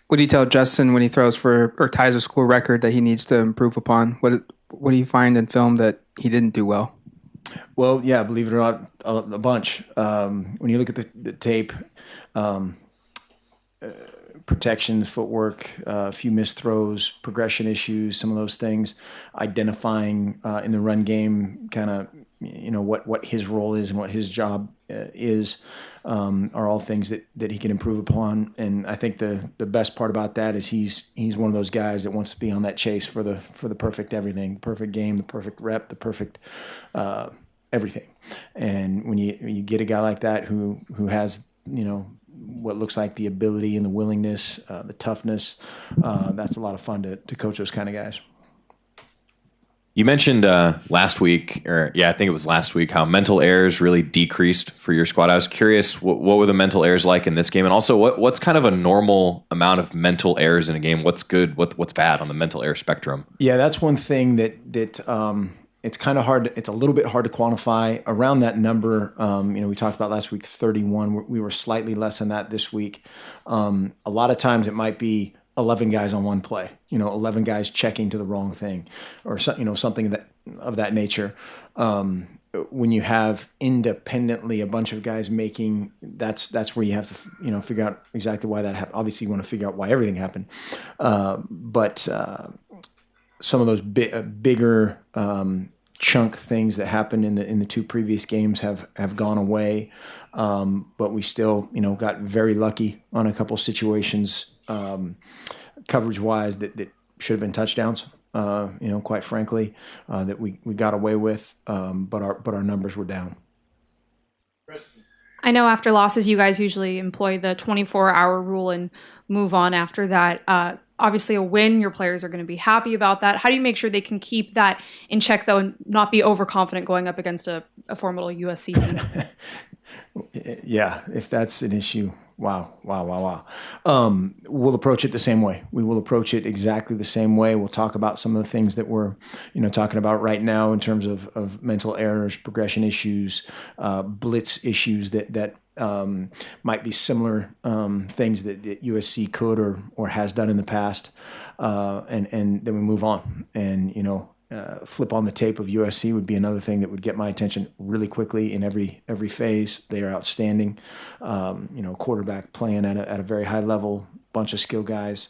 What do you tell Justin when he throws for or ties a school record that he needs to improve upon? What do you find in film that he didn't do well? Well, yeah, believe it or not, a bunch. When you look at the tape, um, protections, footwork, a few missed throws, progression issues, some of those things, identifying in the run game, kind of what his role is and what his job is, are all things that he can improve upon. And I think the best part about that is he's one of those guys that wants to be on that chase for the perfect everything, perfect game, the perfect rep, the perfect everything. And when you get a guy like that who has what looks like the ability and the willingness, the toughness, that's a lot of fun to coach those kind of guys. You mentioned last week, I think it was last week, how mental errors really decreased for your squad. I was curious, what were the mental errors like in this game? And also, what's kind of a normal amount of mental errors in a game? What's good? What's bad on the mental error spectrum? Yeah, that's one thing that it's kind of hard. It's a little bit hard to quantify around that number. We talked about last week, 31. We were slightly less than that this week. A lot of times it might be 11 guys on one play, 11 guys checking to the wrong thing or something of that nature. When you have independently a bunch of guys making, that's where you have to, figure out exactly why that happened. Obviously you want to figure out why everything happened. But some of those bigger chunk things that happened in the two previous games have gone away. But we still, got very lucky on a couple situations, coverage wise that should have been touchdowns. Quite frankly, that we got away with, but our numbers were down. I know after losses, you guys usually employ the 24-hour rule and move on after that. Obviously, a win, your players are going to be happy about that. How do you make sure they can keep that in check, though, and not be overconfident going up against a formidable USC team? Yeah, if that's an issue, wow. We'll approach it the same way. We will approach it exactly the same way. We'll talk about some of the things that we're, talking about right now in terms of mental errors, progression issues, blitz issues that might be similar things that USC could or has done in the past, and then we move on. And flip on the tape of USC would be another thing that would get my attention really quickly in every phase. They are outstanding. Quarterback playing at a very high level, bunch of skill guys,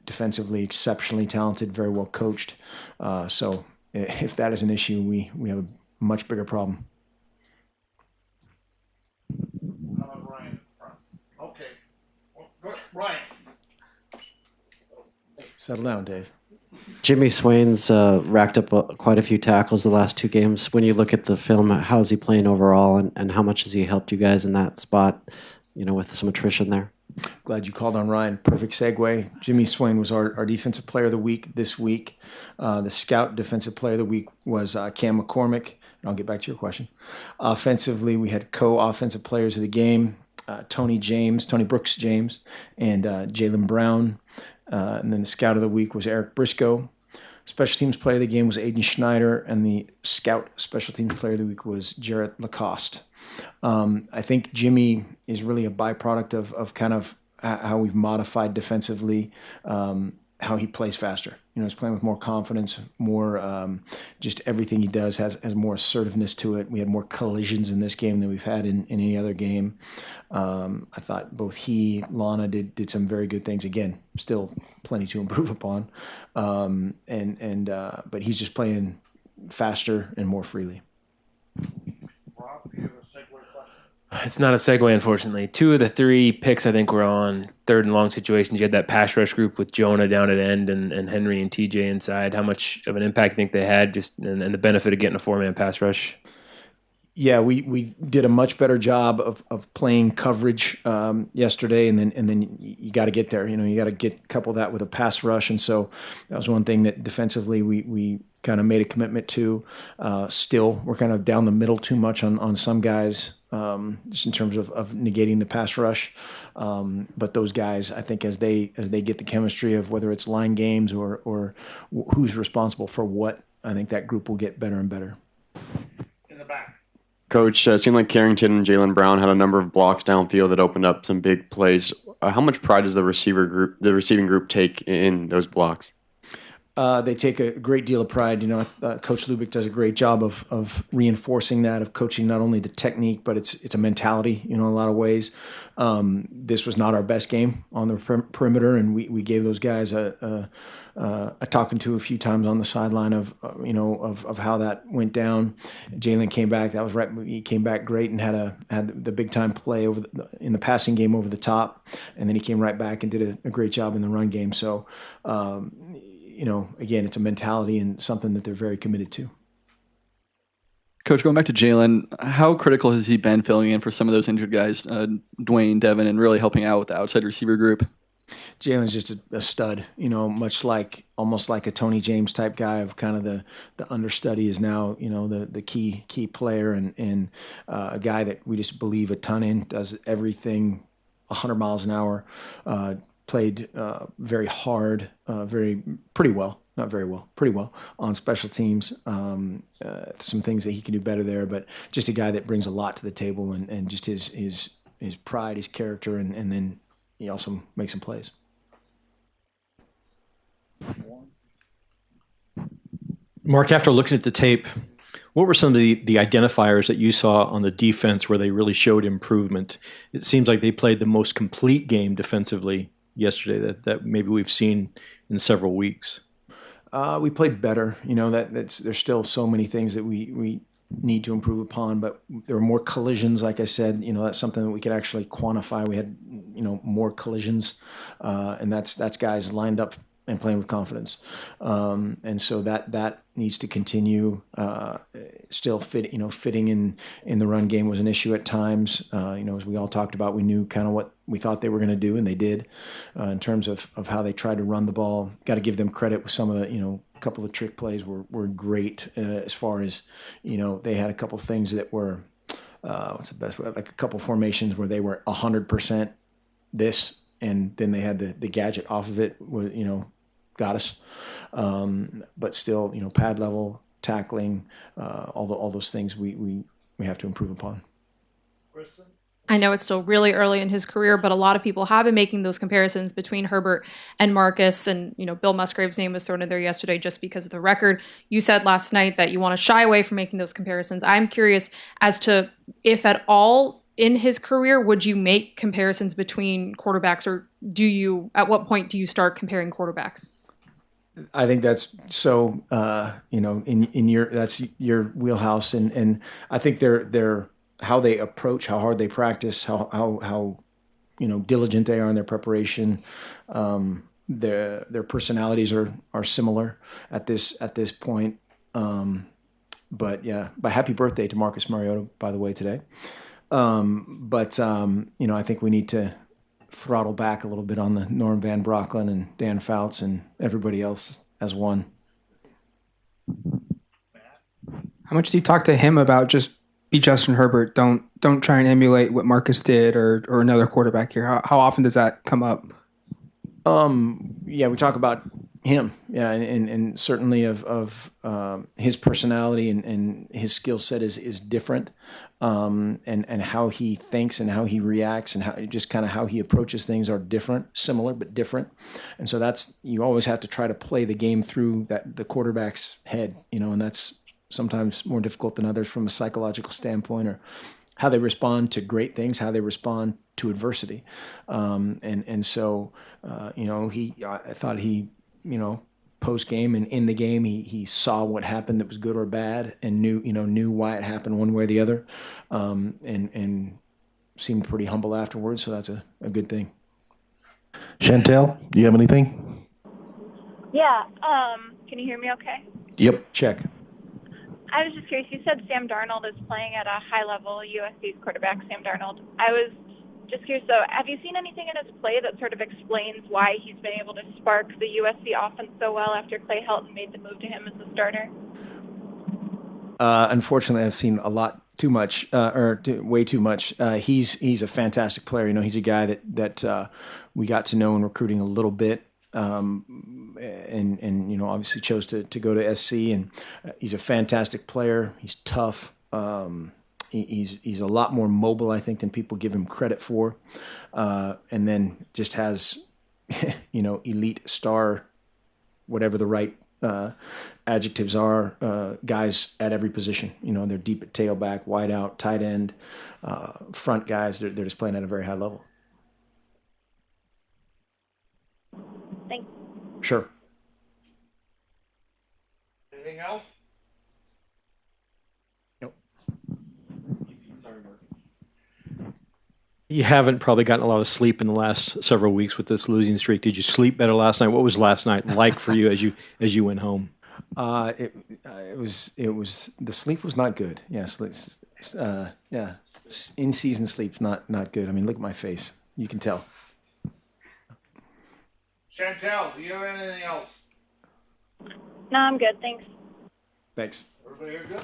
defensively exceptionally talented, very well coached. So if that is an issue, we have a much bigger problem. Ryan. Okay. Ryan. Settle down, Dave. Jimmy Swain's racked up quite a few tackles the last two games. When you look at the film, how's he playing overall, and how much has he helped you guys in that spot, with some attrition there? Glad you called on Ryan. Perfect segue. Jimmy Swain was our defensive player of the week this week. The scout defensive player of the week was Cam McCormick. And I'll get back to your question. Offensively, we had co-offensive players of the game, Tony Brooks James, and Jaylen Brown. And then the scout of the week was Eric Briscoe. Special teams player of the game was Aiden Schneider, and the scout special teams player of the week was Jarrett Lacoste. I think Jimmy is really a byproduct of kind of how we've modified defensively, how he plays faster. He's playing with more confidence, more just everything he does has more assertiveness to it. We had more collisions in this game than we've had in any other game. I thought both he, Lana did some very good things. Again, still plenty to improve upon. But he's just playing faster and more freely. Rob, do you have a segue question? It's not a segue, unfortunately. 2 of the 3 picks, I think, were on third and long situations. You had that pass rush group with Jonah down at end and Henry and TJ inside. How much of an impact do you think they had and the benefit of getting a 4-man pass rush? Yeah, we did a much better job of playing coverage yesterday, and then you got to get there. You got to couple that with a pass rush, and so that was one thing that defensively we kind of made a commitment to. Still, we're kind of down the middle too much on some guys, just in terms of negating the pass rush. But those guys, I think, as they get the chemistry of whether it's line games or who's responsible for what, I think that group will get better and better. In the back. Coach, it seemed like Carrington and Jaylen Brown had a number of blocks downfield that opened up some big plays. how much pride does the receiving group take in those blocks? They take a great deal of pride. Coach Lubick does a great job of reinforcing that, of coaching not only the technique, but it's a mentality, in a lot of ways. This was not our best game on the perimeter, and we gave those guys a talking to a few times on the sideline of how that went down. Jaylen came back. That was right. He came back great and had the big time play in the passing game over the top, and then he came right back and did a great job in the run game. So. Again, it's a mentality and something that they're very committed to. Coach, going back to Jaylen, how critical has he been filling in for some of those injured guys, Dwayne, Devin, and really helping out with the outside receiver group? Jaylen's just a stud, almost like a Tony James type guy of kind of the understudy is now, the key player and a guy that we just believe a ton in, does everything 100 miles an hour, played very hard, pretty well on special teams. Some things that he can do better there, but just a guy that brings a lot to the table and just his pride, his character, and then he also makes some plays. Mark, after looking at the tape, what were some of the identifiers that you saw on the defense where they really showed improvement? It seems like they played the most complete game defensively yesterday that maybe we've seen in several weeks. We played better. There's still so many things that we need to improve upon, but there were more collisions. Like I said, that's something that we could actually quantify. We had, more collisions, and that's guys lined up and playing with confidence. And so that needs to continue. Still fitting in the run game was an issue at times. As we all talked about, we knew kind of what we thought they were going to do, and they did in terms of how they tried to run the ball. Got to give them credit with some of the, a couple of trick plays were great as far as, they had a couple of things that were, what's the best way? Like a couple of formations where they were 100% this, and then they had the gadget off of it, got us. But still, pad level, tackling, all those things we have to improve upon. Kristen? I know it's still really early in his career, but a lot of people have been making those comparisons between Herbert and Marcus. And, Bill Musgrave's name was thrown in there yesterday just because of the record. You said last night that you want to shy away from making those comparisons. I'm curious as to if at all in his career, would you make comparisons between quarterbacks, or at what point do you start comparing quarterbacks? I think that's so, that's your wheelhouse. And I think they're how they approach, how hard they practice, how diligent they are in their preparation. Their personalities are similar at this point. But happy birthday to Marcus Mariota, by the way, today. I think we need to throttle back a little bit on the Norm Van Brocklin and Dan Fouts and everybody else as one. How much do you talk to him about just be Justin Herbert? Don't try and emulate what Marcus did or another quarterback here. How often does that come up? We talk about him, and certainly of his personality and his skill set is different, and how he thinks and how he reacts and how he approaches things are different, similar but different, and so that's, you always have to try to play the game through the quarterback's head, and that's sometimes more difficult than others from a psychological standpoint, or how they respond to great things, how they respond to adversity, so I thought he, post game and in the game, he saw what happened that was good or bad, and knew why it happened one way or the other, and seemed pretty humble afterwards. So that's a good thing. Chantel, do you have anything? Yeah. Can you hear me okay? Yep. Check. I was just curious. You said Sam Darnold is playing at a high level, USC's quarterback, Sam Darnold. I was just curious, though, have you seen anything in his play that sort of explains why he's been able to spark the USC offense so well after Clay Helton made the move to him as a starter? Unfortunately, I've seen a lot too much, way too much. He's a fantastic player. He's a guy that we got to know in recruiting a little bit. And obviously chose to go to SC, and he's a fantastic player. He's tough. He's a lot more mobile, I think, than people give him credit for, and then just has, elite star, whatever the right adjectives are, guys at every position. They're deep at tailback, wide out, tight end, front guys. They're just playing at a very high level. Thanks. Sure. Anything else? Nope. You haven't probably gotten a lot of sleep in the last several weeks with this losing streak. Did you sleep better last night? What was last night like for you as you went home? It was the sleep was not good. Yes, in season sleep's not good. I mean, look at my face. You can tell. Chantel, do you have anything else? No, I'm good. Thanks. Thanks. Everybody here good?